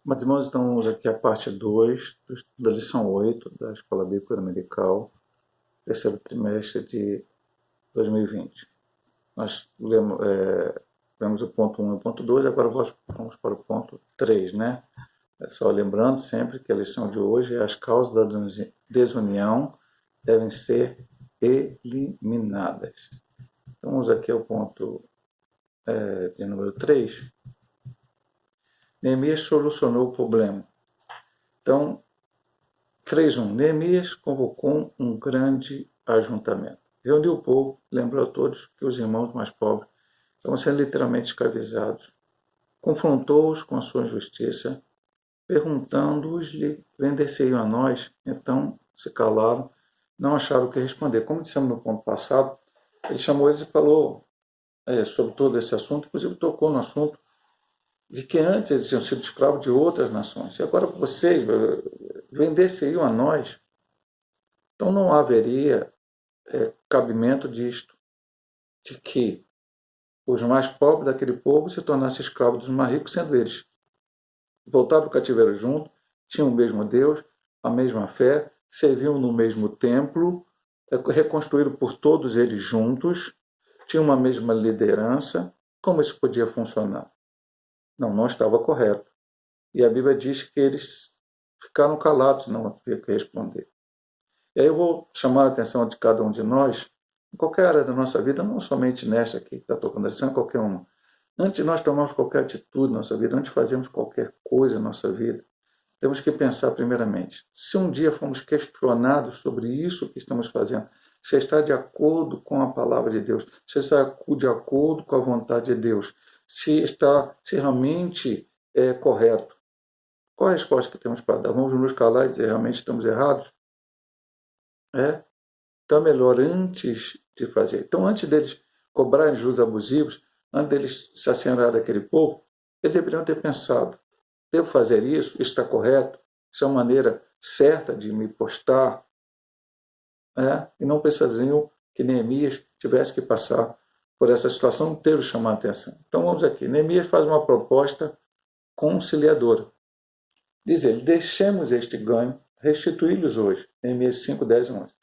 Mas, irmãos, estamos aqui a parte 2 da lição 8 da Escola Bíblica Dominical, terceiro trimestre de 2020. Nós lemos o ponto 1 e o ponto 2, agora vamos para o ponto 3, né? Só lembrando sempre que a lição de hoje é as causas da desunião devem ser eliminadas. Então, vamos aqui ao ponto de número 3. Neemias solucionou o problema. Então, 3.1. Neemias convocou um grande ajuntamento. Reuniu o povo, lembrou a todos que os irmãos mais pobres estavam sendo literalmente escravizados. Confrontou-os com a sua injustiça, perguntando-lhes, vendesseriam a nós? Então se calaram, não acharam o que responder. Como dissemos no ponto passado, ele chamou eles e falou sobre todo esse assunto, inclusive tocou no assunto de que antes eles tinham sido escravos de outras nações. E agora vocês vendesseriam a nós? Então não haveria cabimento disto, de que os mais pobres daquele povo se tornassem escravos dos mais ricos, sendo eles voltaram do cativeiro junto, tinham o mesmo Deus, a mesma fé, serviam no mesmo templo, reconstruído por todos eles juntos, tinham uma mesma liderança. Como isso podia funcionar? Não estava correto. E a Bíblia diz que eles ficaram calados, não havia o que responder. E aí eu vou chamar a atenção de cada um de nós, em qualquer área da nossa vida, não somente nesta aqui que está tocando a lição, qualquer uma. Antes de nós tomarmos qualquer atitude na nossa vida, antes de fazermos qualquer coisa na nossa vida, temos que pensar primeiramente, se um dia fomos questionados sobre isso que estamos fazendo, se está de acordo com a palavra de Deus, se está de acordo com a vontade de Deus, se realmente é correto. Qual a resposta que temos para dar? Vamos nos calar e dizer realmente estamos errados? Então é melhor antes de fazer. Então, antes deles cobrarem juros abusivos, antes deles se assenharem daquele povo, eles deveriam ter pensado: devo fazer isso? Isso está correto? Isso é uma maneira certa de me postar? E não precisariam que Neemias tivesse que passar por essa situação, ter o chamar a atenção. Então vamos aqui. Neemias faz uma proposta conciliadora. Diz ele: deixemos este ganho, restituí-los hoje. Neemias 5, 10 e 11.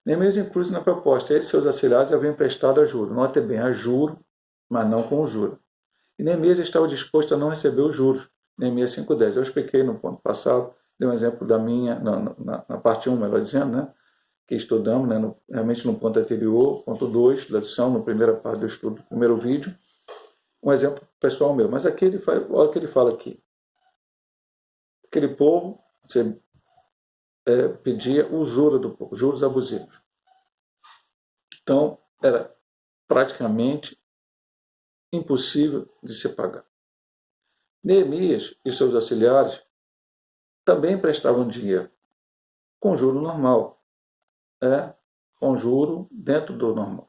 Neemias inclui na proposta: eles e seus auxiliares haviam emprestado a juro. Note bem, a juro, mas não com juro. E Neemias estava disposto a não receber os juros. Neemias 5,10. Eu expliquei no ponto passado, dei um exemplo da minha, na parte 1, melhor dizendo, né, que estudamos, né, realmente no ponto anterior, ponto 2 da lição, na primeira parte do estudo, do primeiro vídeo, um exemplo pessoal meu. Mas aqui olha o que ele fala aqui. Aquele povo pedia o juro do povo, juros abusivos. Então, era praticamente impossível de se pagar. Neemias e seus auxiliares também emprestavam dinheiro, com juro normal, com juro dentro do normal.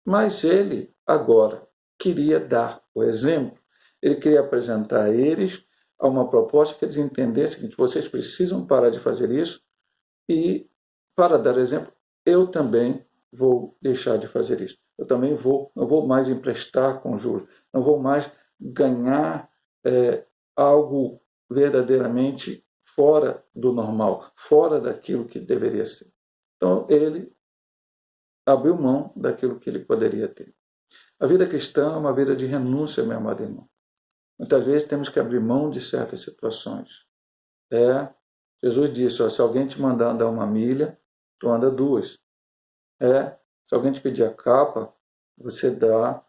Mas ele agora queria dar o exemplo, ele queria apresentar a eles uma proposta que eles entendessem que vocês precisam parar de fazer isso e, para dar exemplo, eu também vou deixar de fazer isso. Eu também não vou mais emprestar com juros, não vou mais ganhar algo verdadeiramente fora do normal, fora daquilo que deveria ser. Então, ele abriu mão daquilo que ele poderia ter. A vida cristã é uma vida de renúncia, meu amado irmão. Muitas vezes temos que abrir mão de certas situações. Jesus disse: se alguém te mandar andar 1 milha, tu anda 2. Se alguém te pedir a capa, você dá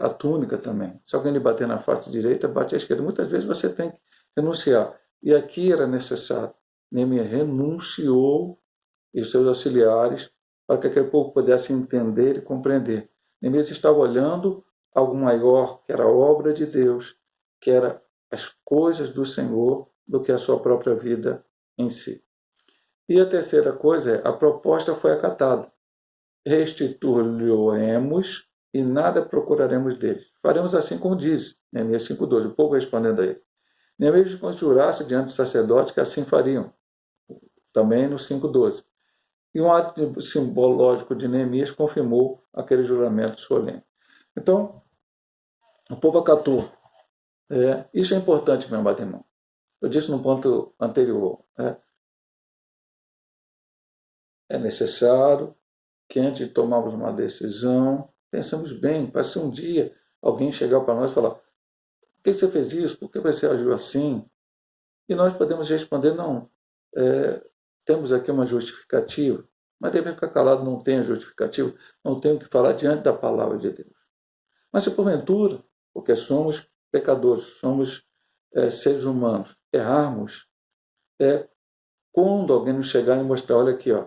a túnica também. Se alguém lhe bater na face direita, bate à esquerda. Muitas vezes você tem que renunciar. E aqui era necessário. Neemias renunciou e os seus auxiliares para que aquele povo pudesse entender e compreender. Neemias estava olhando algo maior, que era a obra de Deus, que era as coisas do Senhor, do que a sua própria vida em si. E a terceira coisa a proposta foi acatada. Restituiremos e nada procuraremos deles. Faremos assim como diz Neemias 5,12, o povo respondendo a ele. Neemias conjurasse diante do sacerdote que assim fariam, também no 5,12. E um ato simbológico de Neemias confirmou aquele juramento solene. Então, o povo acatou. Isso é importante, meu amado irmão. Eu disse no ponto anterior, é necessário que antes de tomarmos uma decisão, pensamos bem, para ser um dia alguém chegar para nós e falar: por que você fez isso? Por que você agiu assim? E nós podemos responder: não, temos aqui uma justificativa, mas devemos ficar calado, não tem a justificativa, não tenho o que falar diante da palavra de Deus. Mas se porventura, porque somos pecadores, somos seres humanos, errarmos, quando alguém nos chegar e mostrar: olha aqui, ó,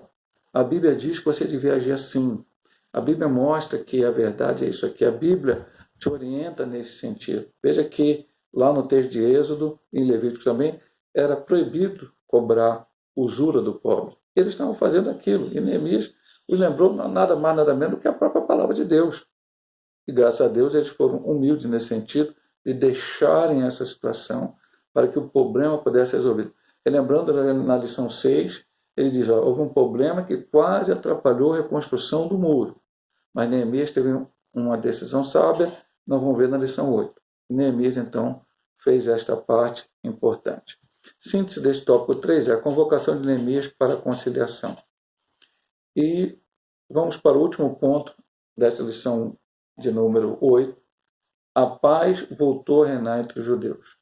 a Bíblia diz que você devia agir assim. A Bíblia mostra que a verdade é isso aqui. A Bíblia te orienta nesse sentido. Veja que lá no texto de Êxodo, em Levítico também, era proibido cobrar usura do pobre. Eles estavam fazendo aquilo. E Neemias os lembrou nada mais, nada menos do que a própria palavra de Deus. E graças a Deus eles foram humildes nesse sentido de deixarem essa situação para que o problema pudesse ser resolvido. E lembrando na lição 6, ele diz: houve um problema que quase atrapalhou a reconstrução do muro. Mas Neemias teve uma decisão sábia, nós vamos ver na lição 8. Neemias, então, fez esta parte importante. Síntese desse tópico 3 é a convocação de Neemias para a conciliação. E vamos para o último ponto desta lição de número 8. A paz voltou a reinar entre os judeus.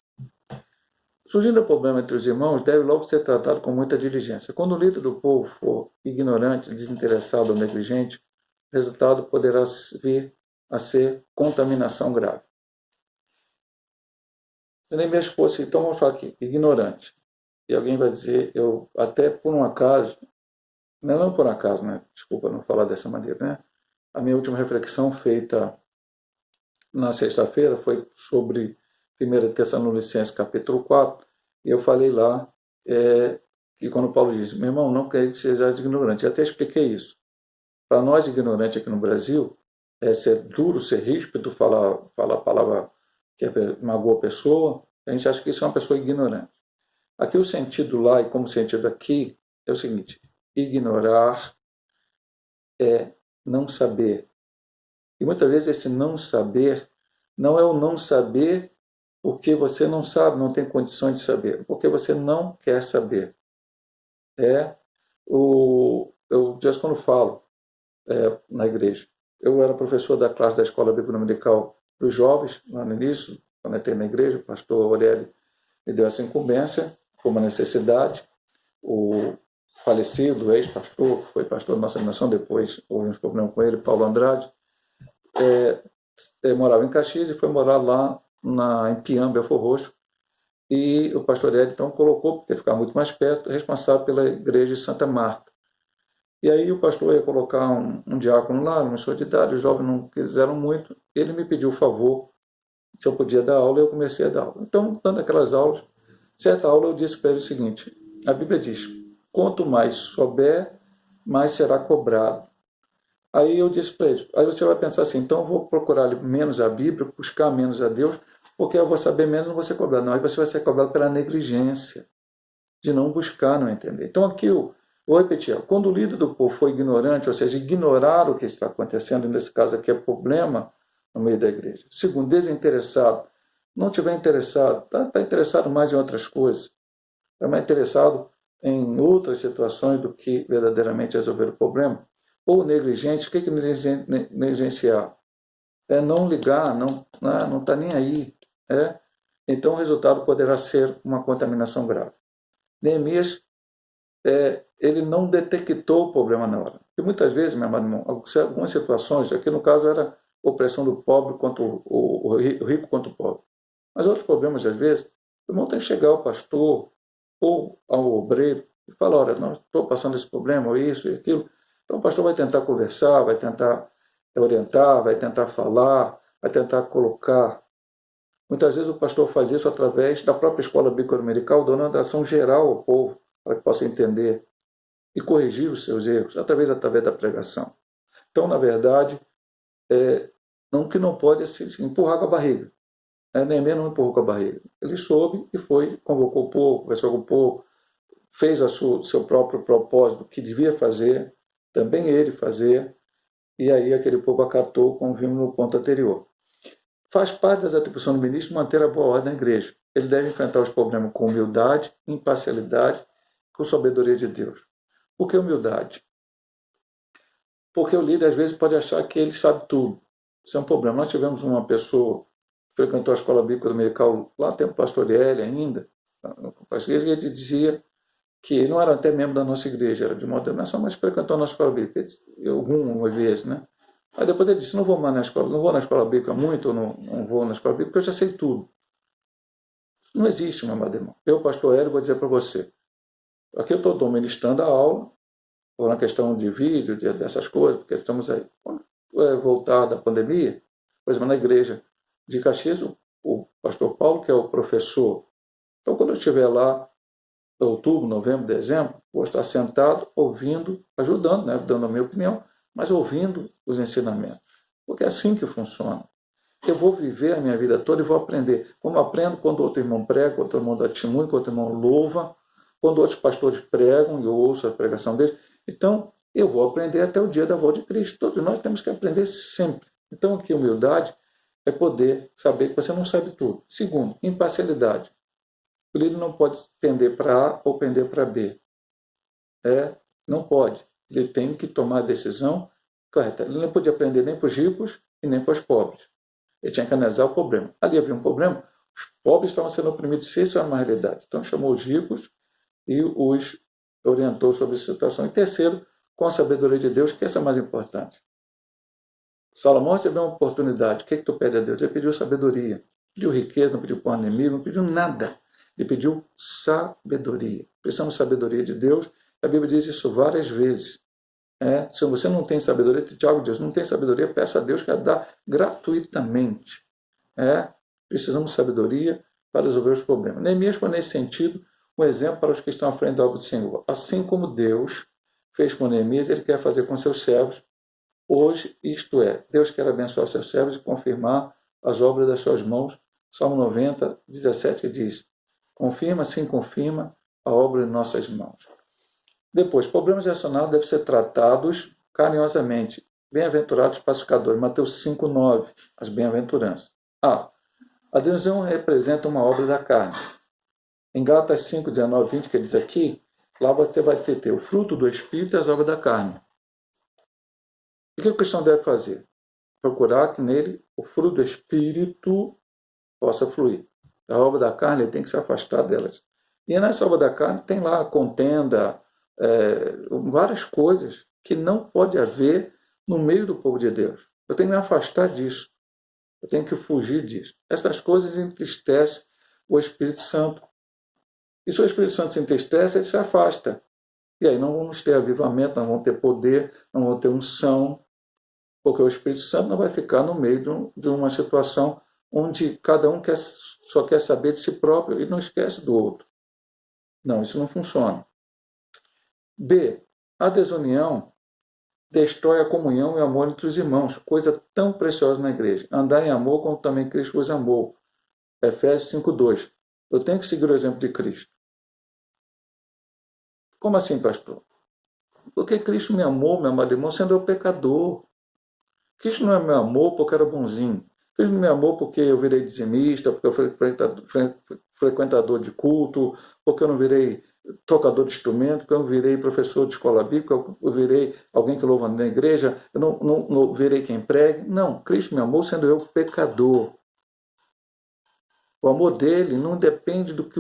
Surgindo o problema entre os irmãos, deve logo ser tratado com muita diligência. Quando o líder do povo for ignorante, desinteressado ou negligente, o resultado poderá vir a ser contaminação grave. Se Neemias fosse, então vamos falar aqui, ignorante. E alguém vai dizer: eu até por um acaso, não por um acaso, né? Desculpa não falar dessa maneira, né? A minha última reflexão feita na sexta-feira foi sobre 1 Tessalonicenses capítulo 4, e eu falei lá que quando Paulo diz: meu irmão, não quer que seja ignorante. Eu até expliquei isso. Para nós ignorantes aqui no Brasil, ser duro, ser ríspido, falar a palavra que magoa a pessoa, a gente acha que isso é uma pessoa ignorante. Aqui o sentido lá e como sentido aqui é o seguinte: ignorar é não saber. E muitas vezes esse não saber não é o não saber porque você não sabe, não tem condições de saber, porque você não quer saber. Eu já quando falo na igreja, eu era professor da classe da Escola Bíblica Dominical dos jovens, lá no início, quando eu entrei na igreja, o pastor Aurélio me deu essa incumbência, foi uma necessidade. O falecido ex-pastor, que foi pastor da nossa nação, depois houve uns problemas com ele, Paulo Andrade, morava em Caxias e foi morar lá em Piam, Belfor Roxo, e o pastor Aurélio então colocou, porque ficava muito mais perto, responsável pela igreja de Santa Marta. E aí o pastor ia colocar um diácono lá, uma pessoa de idade, os jovens não quiseram muito, ele me pediu o favor se eu podia dar aula, e eu comecei a dar aula. Então, dando aquelas aulas, certa aula eu disse para ele o seguinte: a Bíblia diz: quanto mais souber, mais será cobrado. Aí eu disse para ele: aí você vai pensar assim, então eu vou procurar menos a Bíblia, buscar menos a Deus, porque eu vou saber menos, não vou ser cobrado. Não, aí você vai ser cobrado pela negligência, de não buscar, não entender. Então aqui vou repetir: quando o líder do povo foi ignorante, ou seja, ignorar o que está acontecendo, nesse caso aqui é problema no meio da igreja. Segundo, desinteressado, não estiver interessado, está interessado mais em outras coisas, está mais interessado em outras situações do que verdadeiramente resolver o problema. Ou negligente, o que é negligenciar? É não ligar, não está nem aí. Então o resultado poderá ser uma contaminação grave. Neemias, ele não detectou o problema na hora. E muitas vezes, meu amado irmão, algumas situações, aqui no caso era opressão do pobre contra o rico contra o pobre. Mas outros problemas, às vezes, o irmão tem que chegar ao pastor ou ao obreiro e falar: olha, não estou passando esse problema, ou isso e aquilo. Então o pastor vai tentar conversar, vai tentar orientar, vai tentar falar, vai tentar colocar. Muitas vezes o pastor faz isso através da própria escola bíblica dominical, dando uma atração geral ao povo, para que possa entender e corrigir os seus erros, através da pregação. Então, na verdade, que não pode se empurrar com a barriga. Neemias não empurrou com a barriga. Ele soube e foi, convocou o povo, conversou com o povo, fez seu próprio propósito, que devia fazer, também ele fazer, e aí aquele povo acatou, como vimos no ponto anterior. Faz parte das atribuições do ministro manter a boa ordem na igreja. ele deve enfrentar os problemas com humildade, imparcialidade, com sabedoria de Deus. Por que humildade? Porque o líder, às vezes, pode achar que ele sabe tudo. Isso é um problema. Nós tivemos uma pessoa que frequentou a escola bíblica dominical lá no tempo do pastor L ainda, e ele dizia que ele não era até membro da nossa igreja, era de uma denominação, mas frequentou a nossa escola bíblica. Algumas vezes, né? Aí depois ele disse, não vou mais na escola, não vou na escola bíblica muito, ou não vou na escola bíblica, porque eu já sei tudo. Não existe, meu amado irmão. Eu, pastor Hélio, vou dizer para você. Aqui eu estou ministrando a aula, ou na questão de vídeo, dessas coisas, porque estamos aí. Quando voltar da pandemia, por exemplo, na igreja de Caxias, o pastor Paulo, que é o professor. Então, quando eu estiver lá, em outubro, novembro, dezembro, vou estar sentado, ouvindo, ajudando, né, dando a minha opinião, mas ouvindo os ensinamentos. Porque é assim que funciona. Eu vou viver a minha vida toda e vou aprender. Como aprendo quando outro irmão prega, outro irmão dá testemunho, quando outro irmão louva, quando outros pastores pregam e eu ouço a pregação deles. Então, eu vou aprender até o dia da volta de Cristo. Todos nós temos que aprender sempre. Então, aqui, humildade é poder saber que você não sabe tudo. Segundo, imparcialidade. O líder não pode pender para A ou pender para B. Não pode. Ele tem que tomar a decisão correta. Ele não podia prender nem para os ricos e nem para os pobres. Ele tinha que analisar o problema. Ali havia um problema. Os pobres estavam sendo oprimidos. Isso é uma realidade. Então, chamou os ricos e os orientou sobre a situação. E terceiro, com a sabedoria de Deus, que essa é mais importante. Salomão recebeu uma oportunidade. O que tu pede a Deus? Ele pediu sabedoria. Não pediu riqueza, não pediu pão inimigo, não pediu nada. Ele pediu sabedoria. Precisamos de sabedoria de Deus. A Bíblia diz isso várias vezes. Se você não tem sabedoria, Tiago diz, não tem sabedoria, peça a Deus que a dá gratuitamente. Precisamos de sabedoria para resolver os problemas. Neemias foi nesse sentido um exemplo para os que estão à frente da obra do Senhor. Assim como Deus fez com Neemias, Ele quer fazer com seus servos hoje, isto é, Deus quer abençoar seus servos e confirmar as obras das suas mãos. Salmo 90, 17 diz, confirma, sim, confirma a obra de nossas mãos. Depois, problemas relacionados devem ser tratados carinhosamente. Bem-aventurados pacificadores, Mateus 5, 9, as bem-aventuranças. A adesão representa uma obra da carne. Em Gálatas 5, 19, 20, que diz aqui, lá você vai ter o fruto do Espírito e as obras da carne. E o que o cristão deve fazer? Procurar que nele o fruto do Espírito possa fluir. A obra da carne ele tem que se afastar delas. E nessa obra da carne tem lá a contenda, várias coisas que não pode haver no meio do povo de Deus. Eu tenho que me afastar disso. Eu tenho que fugir disso. Essas coisas entristecem o Espírito Santo. E se o Espírito Santo se entristece, ele se afasta. E aí não vamos ter avivamento, não vamos ter poder, não vamos ter unção, porque o Espírito Santo não vai ficar no meio de uma situação onde cada um só quer saber de si próprio e não esquece do outro. Não, isso não funciona. B. A desunião destrói a comunhão e o amor entre os irmãos, coisa tão preciosa na igreja. Andar em amor como também Cristo vos amou. Efésios 5:2. Eu tenho que seguir o exemplo de Cristo. Como assim, pastor? Porque Cristo me amou, meu amado irmão, sendo eu pecador. Cristo não me amou porque era bonzinho. Cristo não me amou porque eu virei dizimista, porque eu fui frequentador de culto, porque eu não virei tocador de instrumento, porque eu não virei professor de escola bíblica, eu virei alguém que louva na igreja, eu não virei quem pregue. Não, Cristo me amou sendo eu pecador. O amor dele não depende do que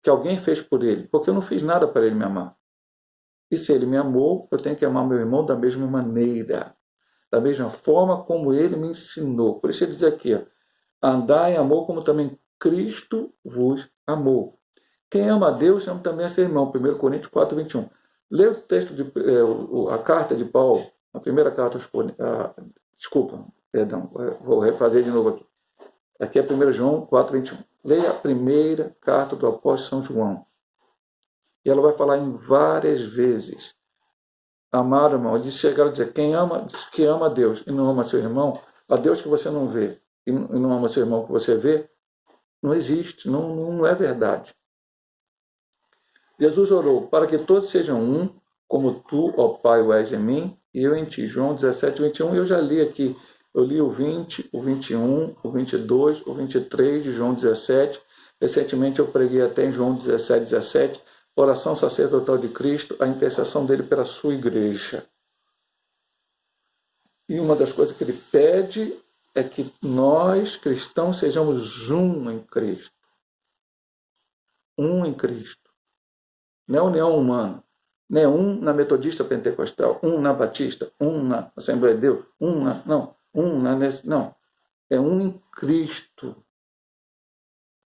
alguém fez por ele, porque eu não fiz nada para ele me amar. E se ele me amou, eu tenho que amar meu irmão da mesma maneira, da mesma forma como ele me ensinou. Por isso ele diz aqui, andar em amor como também Cristo vos amou. Quem ama a Deus ama também a seu irmão. 1 Coríntios 4, 21. Lê o texto, a carta de Paulo, a primeira carta aos Coríntios. Vou refazer de novo aqui. Aqui é 1 João 4, 21. Leia a primeira carta do apóstolo São João. E ela vai falar em várias vezes. Amar, irmão, ele chega a dizer, quem ama a Deus e não ama seu irmão, a Deus que você não vê e não ama seu irmão que você vê, não existe, não é verdade. Jesus orou para que todos sejam um, como tu, ó Pai, o és em mim, e eu em ti. João 17, 21, eu já li aqui Eu li o 20, o 21, o 22, o 23 de João 17. Recentemente eu preguei até em João 17, 17, oração sacerdotal de Cristo, a intercessão dele pela sua igreja. E uma das coisas que ele pede é que nós, cristãos, sejamos um em Cristo. Um em Cristo. Não é união humana. Não é um na metodista pentecostal, um na batista, um na Assembleia de Deus, um na... Não, um na... Não. É um em Cristo.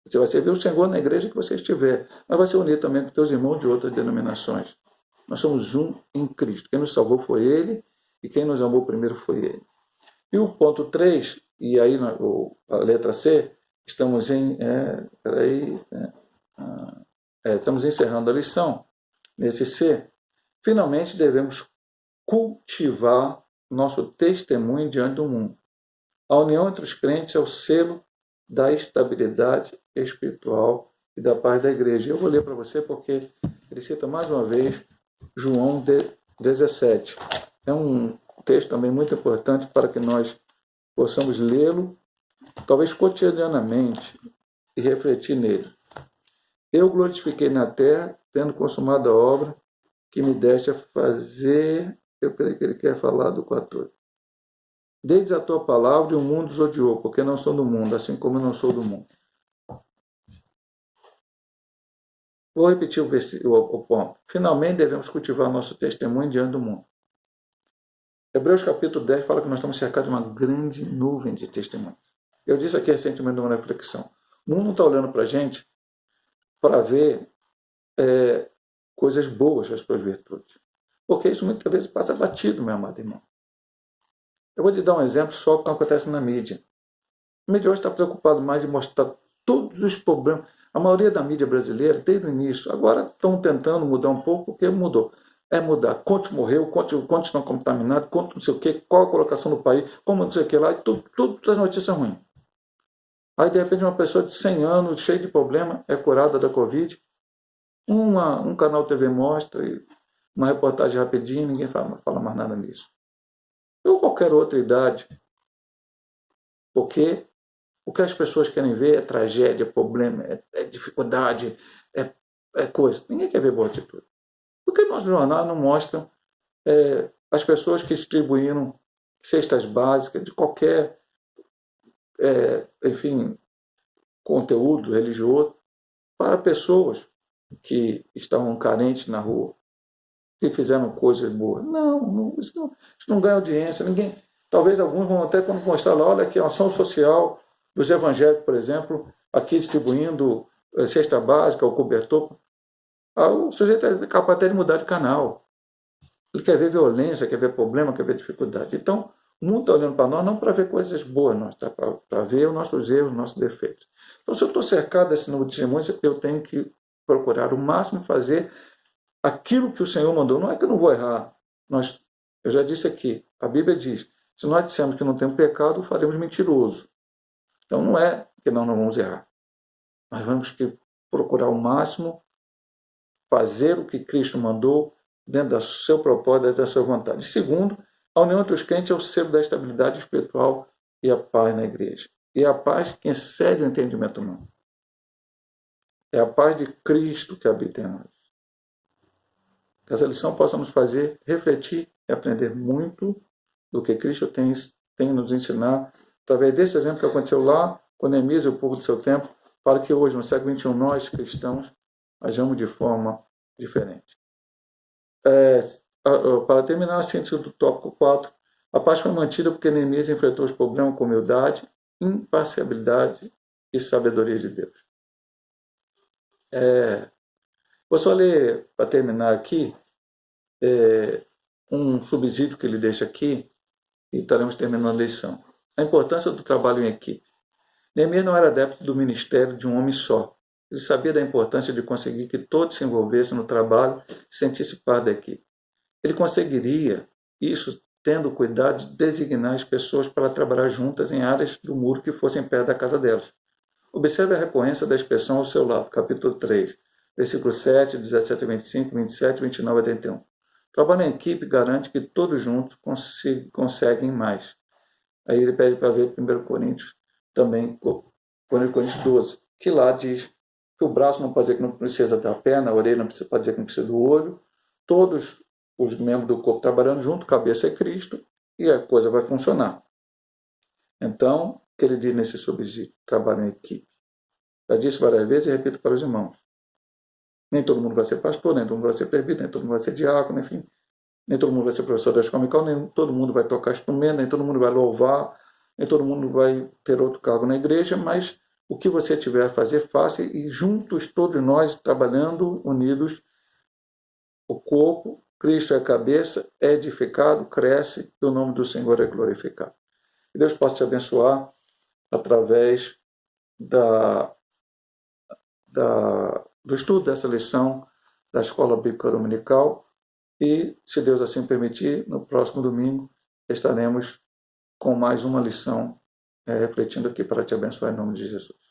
Você vai servir o Senhor na igreja que você estiver, mas vai se unir também com teus irmãos de outras denominações. Nós somos um em Cristo. Quem nos salvou foi Ele, e quem nos amou primeiro foi Ele. E o ponto 3, e aí a letra C, estamos estamos encerrando a lição. Nesse C, finalmente devemos cultivar nosso testemunho diante do mundo. A união entre os crentes é o selo da estabilidade espiritual e da paz da igreja. Eu vou ler para você porque ele cita mais uma vez João 17. É um texto também muito importante para que nós possamos lê-lo, talvez cotidianamente, e refletir nele. Eu glorifiquei na terra, tendo consumado a obra que me deste a fazer. Eu creio que ele quer falar do 14. Desde a tua palavra, e o mundo os odiou, porque não sou do mundo, assim como eu não sou do mundo. Vou repetir o ponto. Finalmente devemos cultivar nosso testemunho diante do mundo. Hebreus capítulo 10 fala que nós estamos cercados de uma grande nuvem de testemunhos. Eu disse aqui recentemente numa reflexão. O mundo não está olhando para a gente para ver coisas boas das suas virtudes. Porque isso muitas vezes passa batido, meu amado irmão. Eu vou te dar um exemplo só do que acontece na mídia. A mídia hoje está preocupada mais em mostrar todos os problemas. A maioria da mídia brasileira, desde o início, agora estão tentando mudar um pouco, porque mudou. É mudar. Quantos morreu, quantos estão contaminados, quanto não sei o quê, qual a colocação do país, como não sei o que lá, e tudo as notícias ruins. Aí, de repente, uma pessoa de 100 anos, cheia de problema, é curada da Covid. Um canal TV mostra, uma reportagem rapidinha, ninguém fala mais nada nisso. Ou qualquer outra idade. Porque o que as pessoas querem ver é tragédia, problema, é dificuldade, é coisa. Ninguém quer ver boa atitude. Por que nossos jornais não mostram as pessoas que distribuíram cestas básicas de qualquer, conteúdo religioso para pessoas que estavam carentes na rua, que fizeram coisas boas? Isso não ganha audiência. Ninguém. Talvez alguns vão até quando mostrar lá, olha aqui, a ação social dos evangélicos, por exemplo, aqui distribuindo cesta básica, o cobertor. O sujeito é capaz até de mudar de canal. Ele quer ver violência, quer ver problema, quer ver dificuldade. Então, o mundo está olhando para nós não para ver coisas boas, tá? Para ver os nossos erros, os nossos defeitos. Então, se eu estou cercado desse novo testemunho, eu tenho que procurar o máximo fazer aquilo que o Senhor mandou. Não é que eu não vou errar. Eu já disse aqui, a Bíblia diz, se nós dissermos que não temos pecado, faremos mentiroso. Então, não é que nós não vamos errar. Mas vamos procurar ao máximo fazer o que Cristo mandou dentro do seu propósito, dentro da sua vontade. Segundo, a união entre os crentes é o selo da estabilidade espiritual e a paz na igreja. E a paz que excede o entendimento humano. É a paz de Cristo que habita em nós. Que essa lição possa nos fazer refletir e aprender muito do que Cristo tem nos ensinar, através desse exemplo que aconteceu lá com Neemias e o povo do seu tempo, para que hoje, no século XXI, nós, cristãos, ajamos de forma diferente. Para terminar a síntese do tópico 4, a paz foi mantida porque Neemias enfrentou os problemas com humildade, imparcialidade e sabedoria de Deus. Vou só ler, para terminar aqui, um subsídio que ele deixa aqui, e estaremos terminando a lição. A importância do trabalho em equipe. Neemias não era adepto do ministério de um homem só. Ele sabia da importância de conseguir que todos se envolvessem no trabalho e se sentissem parte da equipe. Ele conseguiria isso tendo cuidado de designar as pessoas para trabalhar juntas em áreas do muro que fossem perto da casa delas. Observe a recorrência da expressão ao seu lado, capítulo 3, versículo 7, 17 a 25, 27, 29 a 31. Trabalho em equipe garante que todos juntos conseguem mais. Aí ele pede para ver 1 Coríntios também, 1 Coríntios 12, que lá diz que o braço não pode dizer que não precisa da perna, a orelha não pode dizer que não precisa do olho, todos os membros do corpo trabalhando junto, cabeça é Cristo, e a coisa vai funcionar. Então, o que ele diz nesse subsídio? Trabalho em equipe. Já disse várias vezes e repito para os irmãos. Nem todo mundo vai ser pastor, nem todo mundo vai ser presbítero, nem todo mundo vai ser diácono, enfim. Nem todo mundo vai ser professor da escola dominical, nem todo mundo vai tocar instrumento, nem todo mundo vai louvar, nem todo mundo vai ter outro cargo na igreja, mas o que você tiver a fazer, faça, e juntos, todos nós, trabalhando, unidos, o corpo, Cristo é a cabeça, é edificado, cresce, e o nome do Senhor é glorificado. Que Deus possa te abençoar através do estudo dessa lição da Escola Bíblica Dominical, e, se Deus assim permitir, no próximo domingo estaremos com mais uma lição refletindo aqui para te abençoar em nome de Jesus.